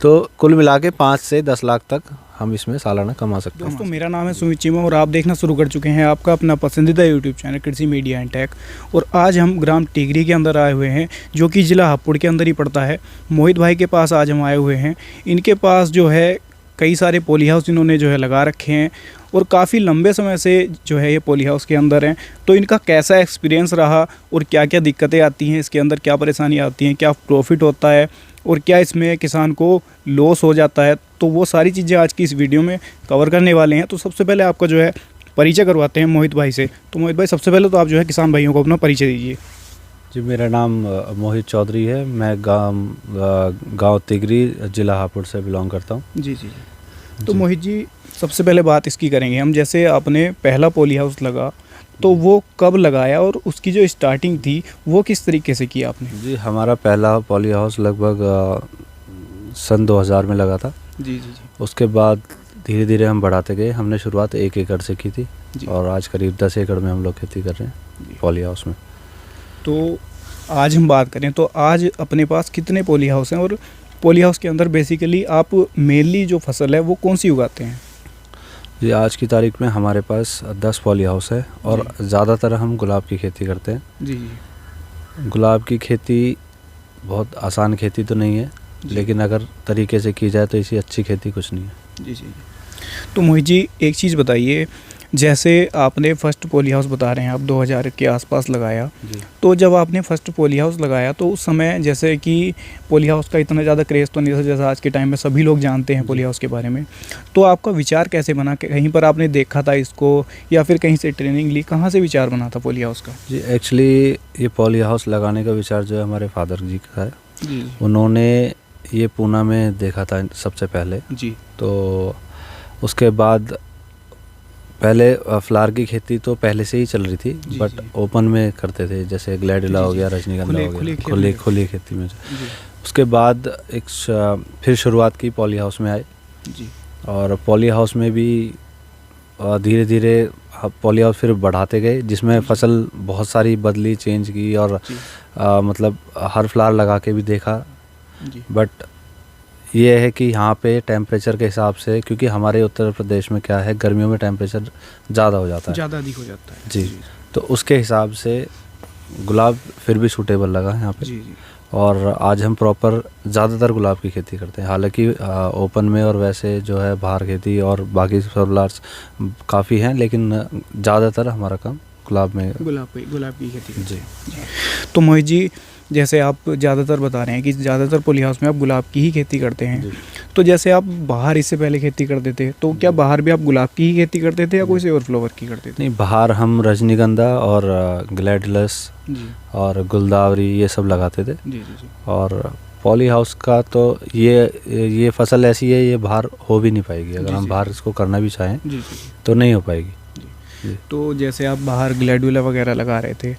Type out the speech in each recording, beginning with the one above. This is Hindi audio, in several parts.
तो कुल मिला के 5 से 10 लाख तक हम इसमें सालाना कमा सकते हैं। दोस्तों, मेरा नाम है सुमित चीमा और आप देखना शुरू कर चुके हैं आपका अपना पसंदीदा यूट्यूब चैनल कृषि मीडिया एंड टेक। और आज हम ग्राम टिगरी के अंदर आए हुए हैं, जो कि ज़िला हापुड़ के अंदर ही पड़ता है। मोहित भाई के पास आज हम आए हुए हैं। इनके पास जो है कई सारे पॉली हाउस इन्होंने जो है लगा रखे हैं और काफ़ी लंबे समय से जो है ये पॉली हाउस के अंदर हैं। तो इनका कैसा एक्सपीरियंस रहा और क्या क्या दिक्कतें आती हैं इसके अंदर, क्या परेशानी आती हैं, क्या प्रॉफिट होता है और क्या इसमें किसान को लॉस हो जाता है, तो वो सारी चीज़ें आज की इस वीडियो में कवर करने वाले हैं। तो सबसे पहले आपका जो है परिचय करवाते हैं मोहित भाई से। तो मोहित भाई, सबसे पहले तो आप जो है किसान भाइयों को अपना परिचय दीजिए। जी, मेरा नाम मोहित चौधरी है। मैं गांव तिगरी, जिला हापुड़ से बिलोंग करता हूँ। जी जी जी। तो मोहित जी, सबसे पहले बात इसकी करेंगे हम, जैसे आपने पहला पॉली हाउस लगा तो वो कब लगाया और उसकी जो स्टार्टिंग थी वो किस तरीके से किया आपने? जी, हमारा पहला पॉली हाउस लगभग सन 2000 में लगा था। जी जी जी। उसके बाद धीरे धीरे हम बढ़ाते गए। हमने शुरुआत 1 एकड़ से की थी और आज करीब 10 एकड़ में हम लोग खेती कर रहे हैं पॉली हाउस में। तो आज हम बात करें तो आज अपने पास कितने पॉली हाउस हैं और पॉली हाउस के अंदर बेसिकली आप मेनली जो फसल है वो कौन सी उगाते हैं? जी, आज की तारीख में हमारे पास 10 पॉली हाउस है और ज़्यादातर हम गुलाब की खेती करते हैं। जी जी। गुलाब की खेती बहुत आसान खेती तो नहीं है, लेकिन अगर तरीके से की जाए तो इसी अच्छी खेती कुछ नहीं है। जी जी। तो मोहित जी, एक चीज़ बताइए, जैसे आपने फर्स्ट पॉली हाउस बता रहे हैं आप 2000 के आसपास लगाया, तो जब आपने फर्स्ट पॉली हाउस लगाया तो उस समय जैसे कि पॉली हाउस का इतना ज़्यादा क्रेज़ तो नहीं था जैसा आज के टाइम में सभी लोग जानते हैं पॉली हाउस के बारे में। तो आपका विचार कैसे बना? कहीं पर आपने देखा था इसको या फिर कहीं से ट्रेनिंग ली? कहाँ से विचार बना था पॉली हाउस का? जी, एक्चुअली ये पॉली हाउस लगाने का विचार जो है हमारे फादर जी का है। जी। उन्होंने ये पूना में देखा था सबसे पहले। जी। तो उसके बाद पहले फ्लावर की खेती तो पहले से ही चल रही थी, बट ओपन में करते थे, जैसे ग्लैडिला हो गया, रजनीगंधा हो गया, खुली खेती में। उसके बाद फिर शुरुआत की पॉली हाउस में आए जी। और पॉली हाउस में भी धीरे धीरे पॉली हाउस फिर बढ़ाते गए, जिसमें फसल बहुत सारी बदली, चेंज की और मतलब हर फ्लावर लगा के भी देखा। बट ये है कि यहाँ पे टेम्परेचर के हिसाब से, क्योंकि हमारे उत्तर प्रदेश में क्या है, गर्मियों में टेम्परेचर ज़्यादा हो जाता है, ज़्यादा अधिक हो जाता है। जी। तो उसके हिसाब से गुलाब फिर भी सूटेबल लगा यहाँ पे। जी। और आज हम प्रॉपर ज़्यादातर गुलाब की खेती करते हैं। हालांकि ओपन में और वैसे जो है बाहर खेती और बाकी फ्लावर्स काफ़ी हैं, लेकिन ज़्यादातर हमारा काम गुलाब की खेती करते हैं। तो मोहित जी, जैसे आप ज़्यादातर बता रहे हैं कि ज़्यादातर पॉली हाउस में आप गुलाब की ही खेती करते हैं, तो जैसे आप बाहर इससे पहले खेती करते थे, तो क्या बाहर भी आप गुलाब की ही खेती करते थे या कोई और फ्लावर की करते थे? नहीं, बाहर हम रजनीगंधा और ग्लैडिलस और गुलदावरी ये सब लगाते थे। जी जी जी। और पॉली हाउस का तो ये फसल ऐसी है, ये बाहर हो भी नहीं पाएगी। अगर हम बाहर इसको करना भी चाहें तो नहीं हो पाएगी। तो जैसे आप बाहर ग्लैडुला वगैरह लगा रहे थे,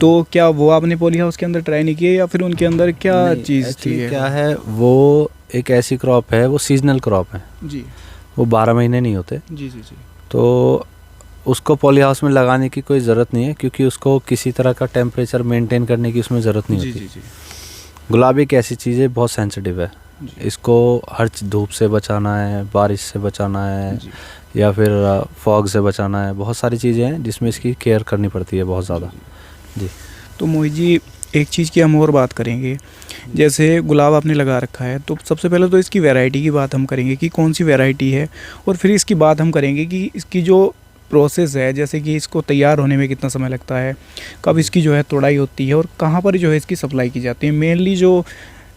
तो क्या वो आपने पॉली हाउस के अंदर ट्राई नहीं किए या फिर उनके अंदर क्या चीज़ थी? क्या है, वो एक ऐसी क्रॉप है, वो सीजनल क्रॉप है जी। वो 12 महीने नहीं होते। जी जी जी। तो उसको पॉली हाउस में लगाने की कोई ज़रूरत नहीं है, क्योंकि उसको किसी तरह का टेम्परेचर मेंटेन करने की उसमें ज़रूरत नहीं होती। जी जी। गुलाब एक ऐसी चीज़ है, बहुत सेंसिटिव है। इसको हर धूप से बचाना है, बारिश से बचाना है, या फिर फॉग से बचाना है। बहुत सारी चीज़ें हैं जिसमें इसकी केयर करनी पड़ती है बहुत ज़्यादा। जी। तो मोहित जी, एक चीज़ की हम और बात करेंगे, जैसे गुलाब आपने लगा रखा है, तो सबसे पहले तो इसकी वैरायटी की बात हम करेंगे कि कौन सी वैरायटी है, और फिर इसकी बात हम करेंगे कि इसकी जो प्रोसेस है, जैसे कि इसको तैयार होने में कितना समय लगता है, कब इसकी जो है तोड़ाई होती है और कहाँ पर जो है इसकी सप्लाई की जाती है। मेनली जो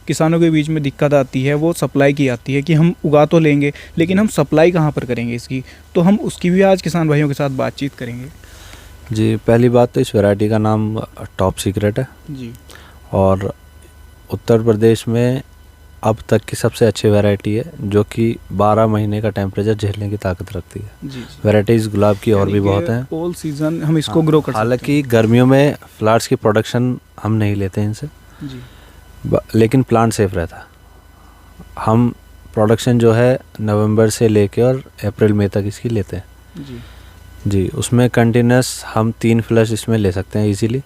किसानों के बीच में दिक्कत आती है वो सप्लाई की आती है कि हम उगा तो लेंगे लेकिन हम सप्लाई कहाँ पर करेंगे इसकी, तो हम उसकी भी आज किसान भाइयों के साथ बातचीत करेंगे। जी, पहली बात तो इस वैरायटी का नाम टॉप सीक्रेट है जी। और उत्तर प्रदेश में अब तक की सबसे अच्छी वैरायटी है, जो कि 12 महीने का टेम्परेचर झेलने की ताकत रखती है। वैरायटीज़ गुलाब की और भी बहुत हैं, ऑल सीजन हम इसको ग्रो कर सकते हैं। हालांकि गर्मियों में फ्लावर्स की प्रोडक्शन हम नहीं लेते हैं इनसे जी। लेकिन प्लांट सेफ रहता है। हम प्रोडक्शन जो है नवंबर से लेकर और अप्रैल मई तक इसकी लेते हैं जी। उसमें कंटिन्यूस हम 3 फ्लश इसमें ले सकते हैं इजीली,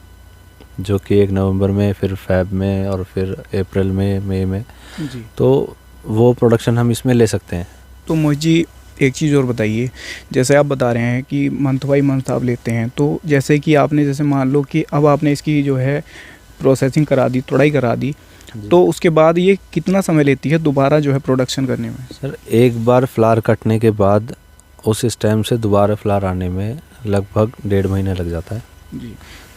जो कि 1 नवंबर में, फिर फेब में और फिर अप्रैल में, मई में जी। तो वो प्रोडक्शन हम इसमें ले सकते हैं। तो मोहित जी एक चीज़ और बताइए, जैसे आप बता रहे हैं कि मंथ बाई मंथ आप लेते हैं, तो जैसे कि आपने जैसे मान लो कि अब आपने इसकी जो है प्रोसेसिंग करा दी, तुड़ाई करा दी, तो उसके बाद ये कितना समय लेती है दोबारा जो है प्रोडक्शन करने में? सर एक बार फ्लावर कटने के बाद उस स्टेम से दोबारा फ्लावर आने में लगभग 1.5 महीने लग जाता है जी।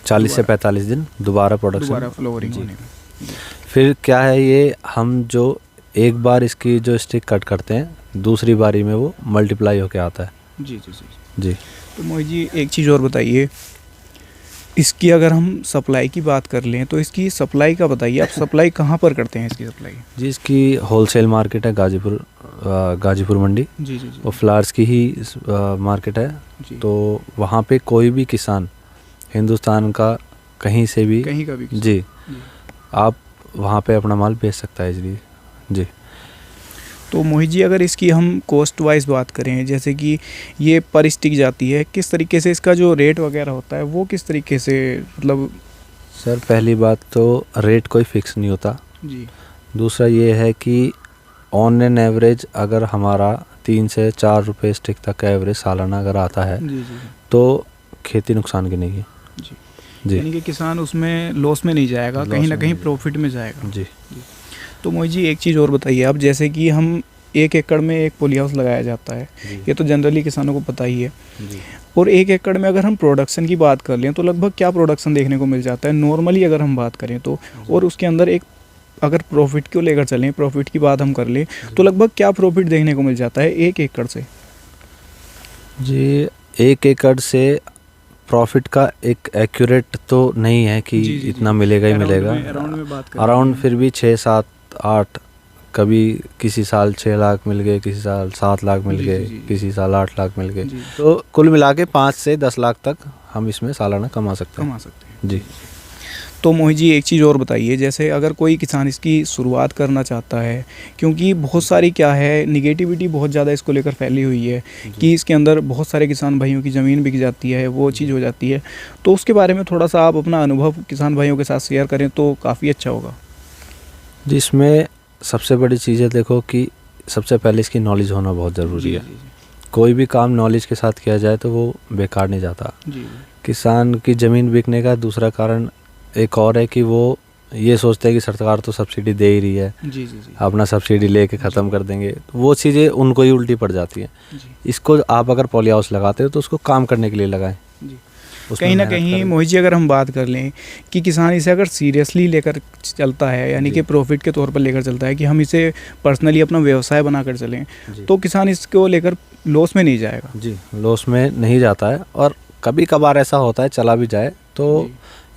40 से 45 दिन दोबारा प्रोडक्शन, दोबारा फ्लावरिंग होने में। फिर क्या है, ये हम जो एक बार इसकी जो स्टिक कट करते हैं दूसरी बारी में वो मल्टीप्लाई होके आता है। जी जी जी जी। तो मोहित जी एक चीज़ और बताइए, इसकी अगर हम सप्लाई की बात कर लें तो इसकी सप्लाई का बताइए, आप सप्लाई कहाँ पर करते हैं इसकी सप्लाई? जी, इसकी होलसेल मार्केट है गाजीपुर मंडी। जी जी जी। वो फ्लावर्स की ही मार्केट है जी। तो वहाँ पे कोई भी किसान हिंदुस्तान का कहीं से भी, कहीं का भी किसान जी, आप वहाँ पे अपना माल बेच सकता है इसलिए जी। तो मोहित जी अगर इसकी हम कॉस्ट वाइज बात करें, जैसे कि ये पर स्टिक जाती है, किस तरीके से इसका जो रेट वगैरह होता है वो किस तरीके से, मतलब? सर पहली बात तो रेट कोई फिक्स नहीं होता जी। दूसरा ये है कि ऑन एन एवरेज अगर हमारा 3 से 4 रुपये स्टिक तक का एवरेज सालाना अगर आता है जी जी। तो खेती नुकसान की नहीं है जी जी। यानी कि किसान उसमें लॉस में नहीं जाएगा, कहीं ना कहीं प्रॉफिट में जाएगा जी। तो मोहित जी एक चीज़ और बताइए आप, जैसे कि हम 1 एकड़ में एक पॉली हाउस लगाया जाता है, ये तो जनरली किसानों को पता ही है जी। और 1 एकड़ में अगर हम प्रोडक्शन की बात कर लें तो लगभग क्या प्रोडक्शन देखने को मिल जाता है नॉर्मली अगर हम बात करें तो? और उसके अंदर एक अगर प्रॉफिट को लेकर चलें, प्रॉफिट की बात हम कर लें तो लगभग क्या प्रॉफिट देखने को मिल जाता है 1 एकड़ से? जी 1 एकड़ से प्रॉफिट का एक एक्यूरेट तो नहीं है कि जी, इतना जी, मिलेगा ही मिलेगा। अराउंड फिर भी 6, 7, 8, कभी किसी साल 6 लाख मिल गए, किसी साल 7 लाख मिल गए, किसी साल 8 लाख मिल गए, तो कुल मिला के 5 से 10 लाख तक हम इसमें सालाना कमा सकते हैं जी। तो मोहित जी एक चीज़ और बताइए, जैसे अगर कोई किसान इसकी शुरुआत करना चाहता है, क्योंकि बहुत सारी क्या है निगेटिविटी बहुत ज़्यादा इसको लेकर फैली हुई है कि इसके अंदर बहुत सारे किसान भाइयों की ज़मीन बिक जाती है, वो चीज़ हो जाती है, तो उसके बारे में थोड़ा सा आप अपना अनुभव किसान भाइयों के साथ शेयर करें तो काफ़ी अच्छा होगा जी। इसमें सबसे बड़ी चीज़ है देखो कि सबसे पहले इसकी नॉलेज होना बहुत ज़रूरी है। कोई भी काम नॉलेज के साथ किया जाए तो वो बेकार नहीं जाता जी। किसान की ज़मीन बिकने का दूसरा कारण एक और है कि वो ये सोचते हैं कि सरकार तो सब्सिडी दे ही रही है जी जी जी। अपना सब्सिडी लेके ख़त्म कर देंगे, तो वो चीज़ें उनको ही उल्टी पड़ जाती हैं। इसको आप अगर पॉली हाउस लगाते हो तो उसको काम करने के लिए लगाएं जी। कहीं ना कहीं मोहित जी अगर हम बात कर लें कि किसान इसे अगर सीरियसली लेकर चलता है, यानी कि प्रॉफिट के तौर पर लेकर चलता है कि हम इसे पर्सनली अपना व्यवसाय बनाकर चलें, तो किसान इसको लेकर लॉस में नहीं जाएगा जी। लॉस में नहीं जाता है, और कभी कभार ऐसा होता है चला भी जाए तो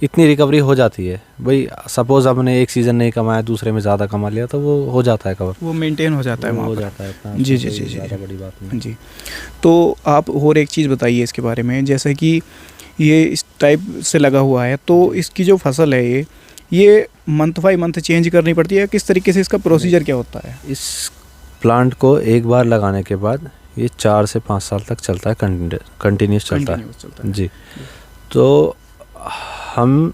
इतनी रिकवरी हो जाती है। भाई सपोज हमने एक सीज़न नहीं कमाया, दूसरे में ज़्यादा कमा लिया, तो वो हो जाता है कवर, वो मेंटेन हो जाता है, हो जाता है अपना जी जी जी जी। बड़ी बात नहीं जी। तो आप और एक चीज़ बताइए इसके बारे में, जैसे कि ये इस टाइप से लगा हुआ है तो इसकी जो फसल है ये मंथ बाई मंथ चेंज करनी पड़ती है, किस तरीके से इसका प्रोसीजर क्या होता है? इस प्लांट को एक बार लगाने के बाद ये 4 से 5 साल तक चलता है, कंटिन्यूस चलता है जी। तो हम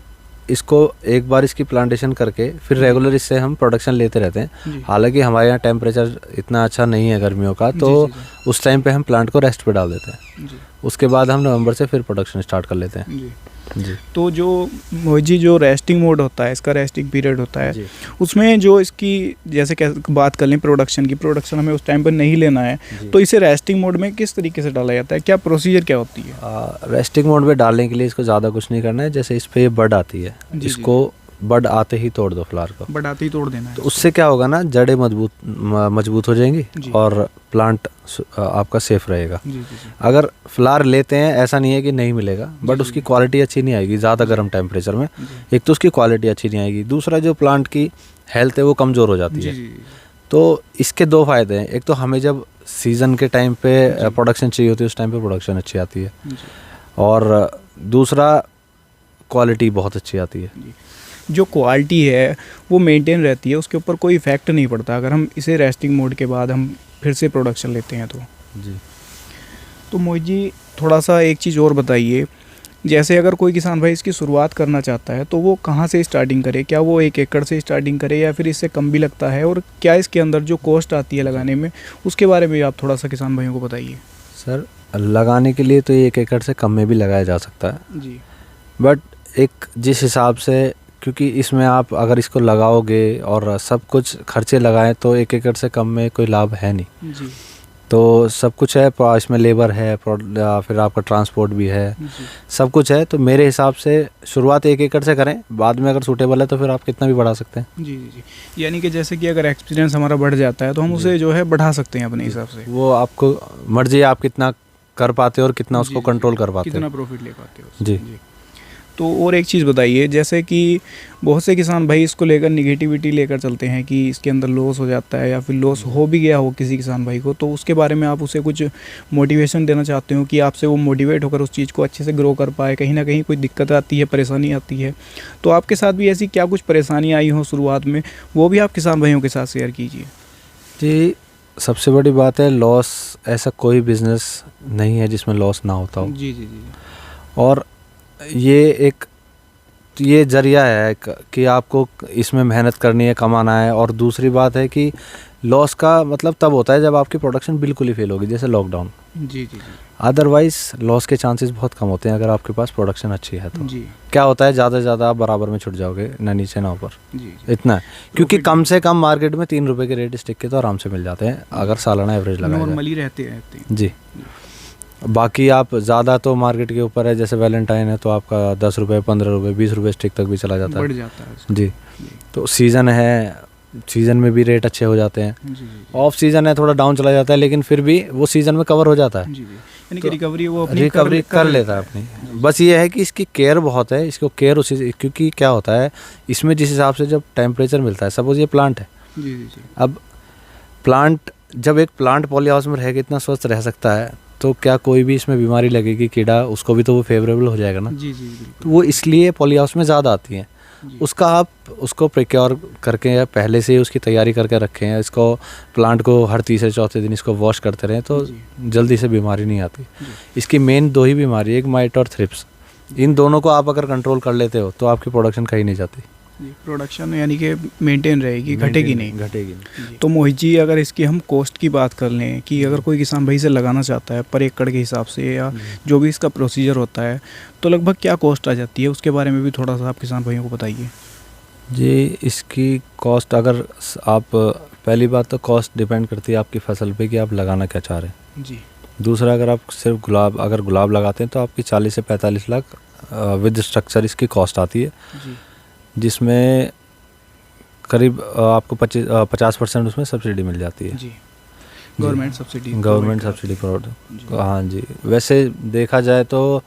इसको एक बार इसकी प्लांटेशन करके फिर रेगुलर इससे हम प्रोडक्शन लेते रहते हैं। हालांकि हमारे यहाँ टेम्परेचर इतना अच्छा नहीं है गर्मियों का, तो उस टाइम पे हम प्लांट को रेस्ट पे डाल देते हैं। उसके बाद हम नवंबर से फिर प्रोडक्शन स्टार्ट कर लेते हैं जी। तो जो मोहित जी जो रेस्टिंग मोड होता है, इसका रेस्टिंग पीरियड होता है, उसमें जो इसकी जैसे बात कर लें प्रोडक्शन की, प्रोडक्शन हमें उस टाइम पर नहीं लेना है, तो इसे रेस्टिंग मोड में किस तरीके से डाला जाता है, क्या प्रोसीजर क्या होती है? रेस्टिंग मोड में डालने के लिए इसको ज़्यादा कुछ नहीं करना है। जैसे इस पर बड आती है, इसको बड आते ही तोड़ दो फ्लावर को, बड आते ही तोड़ देना है। तो उससे क्या होगा ना, जड़ें मजबूत हो जाएंगी और प्लांट आपका सेफ रहेगा जी। अगर फ्लावर लेते हैं, ऐसा नहीं है कि नहीं मिलेगा, बट उसकी क्वालिटी अच्छी नहीं आएगी ज़्यादा गर्म टेम्परेचर में। एक तो उसकी क्वालिटी अच्छी नहीं आएगी, दूसरा जो प्लांट की हेल्थ है वो कमज़ोर हो जाती है। तो इसके 2 फ़ायदे हैं, एक तो हमें जब सीज़न के टाइम पे प्रोडक्शन चाहिए होती है उस टाइम पे प्रोडक्शन अच्छी आती है, और दूसरा क्वालिटी बहुत अच्छी आती है। जो क्वालिटी है वो मेंटेन रहती है, उसके ऊपर कोई इफेक्ट नहीं पड़ता अगर हम इसे रेस्टिंग मोड के बाद हम फिर से प्रोडक्शन लेते हैं तो जी। तो मोहित जी थोड़ा सा एक चीज़ और बताइए जैसे अगर कोई किसान भाई इसकी शुरुआत करना चाहता है तो वो कहाँ से स्टार्टिंग करे? क्या वो 1 एकड़ से स्टार्टिंग करे या फिर इससे कम भी लगता है? और क्या इसके अंदर जो कॉस्ट आती है लगाने में, उसके बारे में आप थोड़ा सा किसान भाइयों को बताइए। सर, लगाने के लिए तो 1 एकड़ से कम में भी लगाया जा सकता है जी। बट एक जिस हिसाब से, क्योंकि इसमें आप अगर इसको लगाओगे और सब कुछ खर्चे लगाएं तो 1 एकड़ से कम में कोई लाभ है नहीं जी। तो सब कुछ है, इसमें लेबर है, फिर आपका ट्रांसपोर्ट भी है, सब कुछ है। तो मेरे हिसाब से शुरुआत 1 एकड़ से करें, बाद में अगर सूटेबल है तो फिर आप कितना भी बढ़ा सकते हैं। जी जी जी। यानी कि जैसे कि अगर एक्सपीरियंस हमारा बढ़ जाता है तो हम उसे जो है बढ़ा सकते हैं अपने हिसाब से। वो आपको मर्जी है आप कितना कर पाते हो और कितना उसको कंट्रोल कर पाते हो, कितना प्रॉफिट ले पाते हो। जी। तो और एक चीज़ बताइए, जैसे कि बहुत से किसान भाई इसको लेकर निगेटिविटी लेकर चलते हैं कि इसके अंदर लॉस हो जाता है या फिर लॉस हो भी गया हो किसी किसान भाई को, तो उसके बारे में आप उसे कुछ मोटिवेशन देना चाहते हो कि आपसे वो मोटिवेट होकर उस चीज़ को अच्छे से ग्रो कर पाए? कहीं ना कहीं कोई दिक्कत आती है, परेशानी आती है, तो आपके साथ भी ऐसी क्या कुछ परेशानी आई हो शुरुआत में, वो भी आप किसान भाइयों के साथ शेयर कीजिए। जी, सबसे बड़ी बात है लॉस, ऐसा कोई बिजनेस नहीं है जिसमें लॉस ना होता हो। जी जी जी। और ये जरिया है कि आपको इसमें मेहनत करनी है, कमाना है। और दूसरी बात है कि लॉस का मतलब तब होता है जब आपकी प्रोडक्शन बिल्कुल ही फेल होगी, जैसे लॉकडाउन। जी जी जी। अदरवाइज लॉस के चांसेस बहुत कम होते हैं अगर आपके पास प्रोडक्शन अच्छी है तो। जी। क्या होता है, ज़्यादा से ज़्यादा आप बराबर में छुट जाओगे, ना नीचे ना ऊपर। जी। इतना है, क्योंकि कम से कम मार्केट में 3 रुपये के रेट स्टिक के तो आराम से मिल जाते हैं अगर सालाना एवरेज लगाया जाए। नॉर्मली रहते हैं। जी। बाकी आप ज़्यादा तो मार्केट के ऊपर है, जैसे वैलेंटाइन है तो आपका 10 रुपये, 15 रुपये, 20 रुपये स्टिक तक भी चला जाता है, बढ़ जाता है। जी। तो सीज़न है, सीज़न में भी रेट अच्छे हो जाते हैं। ऑफ सीज़न है थोड़ा डाउन चला जाता है, लेकिन फिर भी वो सीज़न में कवर हो जाता है। यानी कि रिकवरी वो अपनी रिकवरी कर लेता है अपनी। बस ये है कि इसकी केयर बहुत है, इसको केयर उसी, क्योंकि क्या होता है इसमें जिस हिसाब से जब टेम्परेचर मिलता है, सपोज ये प्लांट है, अब प्लांट जब एक प्लांट पॉली हाउस में रहेगा इतना स्वस्थ रह सकता है, तो क्या कोई भी इसमें बीमारी लगेगी, कीड़ा, उसको भी तो वो फेवरेबल हो जाएगा ना। जी जी। तो वो इसलिए पॉली हाउस में ज़्यादा आती हैं। उसका आप उसको प्रिक्योर करके या पहले से ही उसकी तैयारी करके रखें, या इसको प्लांट को हर तीसरे चौथे दिन इसको वॉश करते रहें तो जल्दी से बीमारी नहीं आती। इसकी मेन 2 ही बीमारी, एक माइट और थ्रिप्स। इन दोनों को आप अगर कंट्रोल कर लेते हो तो आपकी प्रोडक्शन कहीं नहीं जाती। प्रोडक्शन यानी कि मेंटेन रहेगी, घटेगी नहीं। तो मोहित जी, अगर इसकी हम कॉस्ट की बात कर लें कि अगर कोई किसान भाई से लगाना चाहता है पर एकड़ के हिसाब से या जो भी इसका प्रोसीजर होता है, तो लगभग क्या कॉस्ट आ जाती है, उसके बारे में भी थोड़ा सा आप किसान भाइयों को बताइए। जी, इसकी कॉस्ट, अगर आप पहली बात तो कॉस्ट डिपेंड करती है आपकी फसल पे कि आप लगाना क्या चाह रहे हैं। जी। दूसरा, अगर आप सिर्फ गुलाब लगाते हैं तो आपकी 40 से 45 लाख विद स्ट्रक्चर इसकी कॉस्ट आती है, जिसमें करीब आपको 50% उसमें सब्सिडी मिल जाती है। जी। Government subsidy provide. हाँ जी। वैसे देखा जाए तो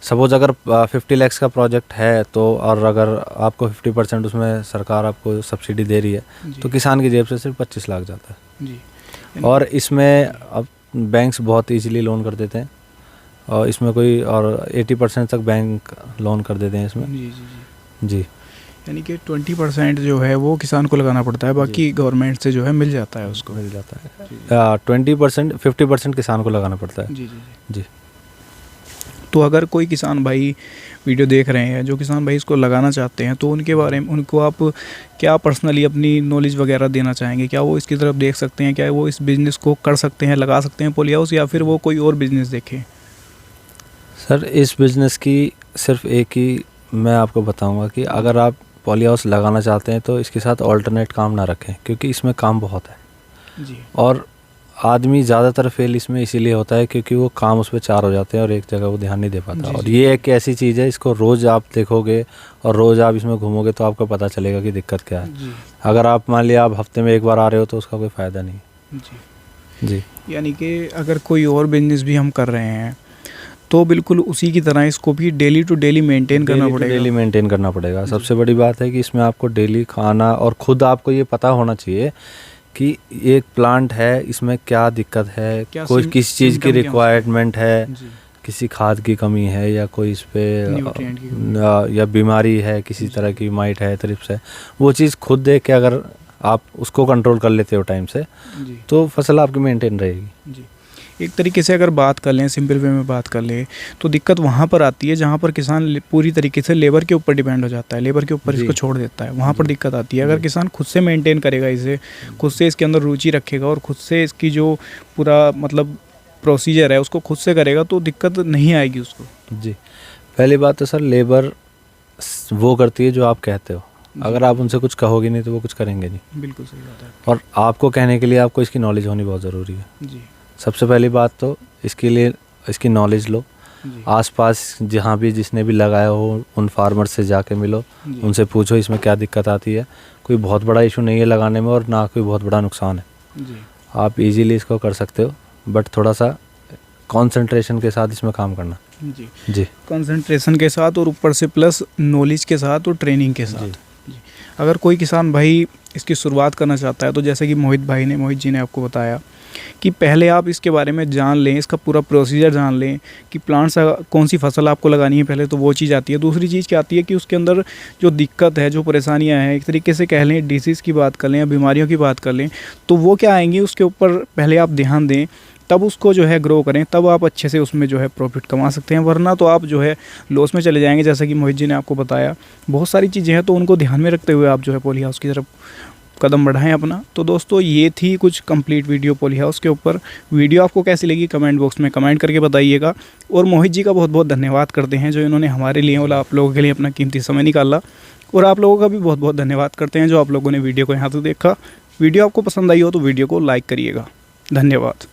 सपोज अगर 50 लाख का प्रोजेक्ट है तो, और अगर आपको 50% उसमें सरकार आपको सब्सिडी दे रही है तो किसान की जेब से सिर्फ 25 लाख जाता है। जी। और इसमें अब बैंक्स बहुत इजीली लोन कर देते हैं, और इसमें कोई, और 80% तक बैंक लोन कर देते हैं इसमें। जी। यानी कि 20% जो है वो किसान को लगाना पड़ता है, बाकी गवर्नमेंट से जो है मिल जाता है, उसको मिल जाता है। 20%, 50% किसान को लगाना पड़ता है। जी। जी। तो अगर कोई किसान भाई वीडियो देख रहे हैं, जो किसान भाई इसको लगाना चाहते हैं, तो उनके बारे में उनको आप क्या पर्सनली अपनी नॉलेज वगैरह देना चाहेंगे? क्या वो इसकी तरफ देख सकते हैं, क्या वो इस बिज़नेस को कर सकते हैं, लगा सकते हैं पॉली हाउस, या फिर वो कोई और बिज़नेस देखें? सर, इस बिज़नेस की सिर्फ एक ही मैं आपको बताऊंगा कि अगर आप पॉली हाउस लगाना चाहते हैं तो इसके साथ ऑल्टरनेट काम ना रखें, क्योंकि इसमें काम बहुत है। जी। और आदमी ज़्यादातर फेल इसमें इसीलिए होता है क्योंकि वो काम उस पर 4 हो जाते हैं और एक जगह वो ध्यान नहीं दे पाता। और ये एक ऐसी चीज़ है, इसको रोज़ आप देखोगे और रोज़ आप इसमें घूमोगे तो आपको पता चलेगा कि दिक्कत क्या है। अगर आप मान लिया आप हफ्ते में 1 बार आ रहे हो तो उसका कोई फ़ायदा नहीं। जी। यानी कि अगर कोई और बिजनेस भी हम कर रहे हैं तो बिल्कुल उसी की तरह इसको भी डेली टू डेली मेंटेन करना पड़ेगा। डेली मेंटेन करना पड़ेगा। सबसे बड़ी बात है कि इसमें आपको डेली खाना, और खुद आपको ये पता होना चाहिए कि एक प्लांट है, इसमें क्या दिक्कत है, कोई किस चीज़ की रिक्वायरमेंट है, किसी खाद की कमी है, या कोई इस पर या बीमारी है, किसी तरह की माइट है, थ्रिप्स है, वो चीज़ खुद देख के अगर आप उसको कंट्रोल कर लेते हो टाइम से तो फसल आपकी मेंटेन रहेगी। जी। एक तरीके से अगर बात कर लें, सिंपल वे में बात कर लें, तो दिक्कत वहाँ पर आती है जहाँ पर किसान पूरी तरीके से लेबर के ऊपर डिपेंड हो जाता है, लेबर के ऊपर इसको छोड़ देता है, वहाँ पर दिक्कत आती है। अगर किसान खुद से मेंटेन करेगा इसे, खुद से इसके अंदर रुचि रखेगा और खुद से इसकी जो पूरा मतलब प्रोसीजर है उसको खुद से करेगा तो दिक्कत नहीं आएगी उसको। जी, पहली बात तो सर लेबर वो करती है जो आप कहते हो, अगर आप उनसे कुछ कहोगे नहीं तो वो कुछ करेंगे नहीं। बिल्कुल सही बात है। और आपको कहने के लिए आपको इसकी नॉलेज होनी बहुत ज़रूरी है। जी, सबसे पहली बात तो इसके लिए इसकी नॉलेज लो, आसपास जहाँ भी जिसने भी लगाया हो उन फार्मर से जाके मिलो, उनसे पूछो इसमें क्या दिक्कत आती है। कोई बहुत बड़ा इशू नहीं है लगाने में और ना कोई बहुत बड़ा नुकसान है। जी, आप इजीली इसको कर सकते हो, बट थोड़ा सा कंसंट्रेशन के साथ इसमें काम करना। जी जी, कंसंट्रेशन के साथ और ऊपर से प्लस नॉलेज के साथ और ट्रेनिंग के साथ। जी, अगर कोई किसान भाई इसकी शुरुआत करना चाहता है तो जैसे कि मोहित जी ने आपको बताया कि पहले आप इसके बारे में जान लें, इसका पूरा प्रोसीजर जान लें कि प्लांट्स कौन सी फसल आपको लगानी है, पहले तो वो चीज़ आती है। दूसरी चीज़ क्या आती है कि उसके अंदर जो दिक्कत है, जो परेशानियां हैं, एक तरीके से कह लें डिसीज़ की बात कर लें या बीमारियों की बात कर लें, तो वो क्या आएंगी उसके ऊपर पहले आप ध्यान दें, तब उसको जो है ग्रो करें, तब आप अच्छे से उसमें जो है प्रॉफिट कमा सकते हैं। वरना तो आप जो है लॉस में चले जाएंगे। जैसा कि मोहित जी ने आपको बताया, बहुत सारी चीज़ें हैं तो उनको ध्यान में रखते हुए आप जो है पॉली हाउस की तरफ कदम बढ़ाएं अपना। तो दोस्तों ये थी कुछ कंप्लीट वीडियो पॉली हाउस के ऊपर। वीडियो आपको कैसी लगी कमेंट बॉक्स में कमेंट करके बताइएगा। और मोहित जी का बहुत बहुत धन्यवाद करते हैं जो इन्होंने हमारे लिए और आप लोगों के लिए अपना कीमती समय निकाला। और आप लोगों का भी बहुत बहुत धन्यवाद करते हैं जो आप लोगों ने वीडियो को यहाँ तक देखा। वीडियो आपको पसंद आई हो तो वीडियो को लाइक करिएगा। धन्यवाद।